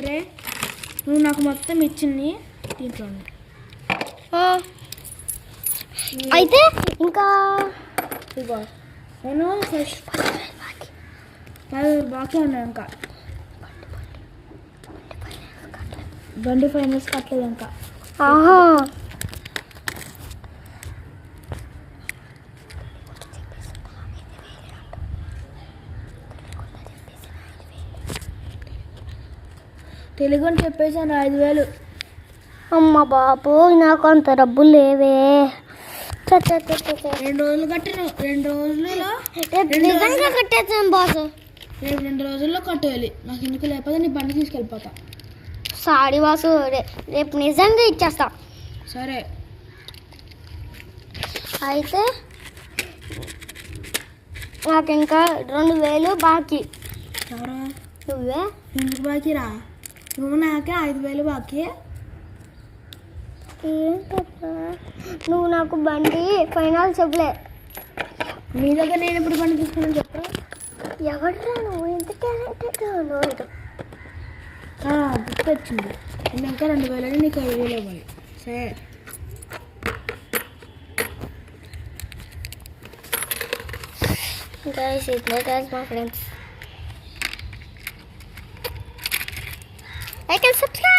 సరే నువ్వు నాకు మొత్తం ఇచ్చింది దీంట్లో అయితే ఇంకా ఇగో నేను ఫస్ట్ బాకీ ఉన్నాయి ఇంకా బండి ఫైనల్స్ కట్టలేదు ఇంకా ఆహా తెలుగు అని చెప్పేసాను 5,000. అమ్మ బాబు నాకు అంత డబ్బులు లేవే. 2 రోజులు కట్టాను. 2 రోజులలో నిజంగా కట్టేసాను బాస్. రేపు 2 రోజుల్లో కట్టేయాలి. నాకు ఎందుకు లేకపోతే నీ బండి తీసుకెళ్ళిపోతా. సారీ బాసు, రేపు నిజంగా ఇచ్చేస్తా. సరే అయితే నాకు ఇంకా 2,000 బాకీ. ఎవరా? నువ్వే. ఎందుకు బాకీ రా? నువ్వు నాకే 5,000 బాకీ. ఏంటబ్బా నువ్వు నాకు బండి ఫైనల్ చెప్పలే. నీ దగ్గర నేను ఎప్పుడు బండి తీసుకున్నాను చెప్పు. ఎవడరా నువ్వు? ఎంత టాలెంటెడ్ నువ్వు. గుర్తొచ్చింది. నేను ఇంకా 2,000 నీకు 5,000 ఇవ్వాలి. సరే guys, it later my friends. Like and subscribe.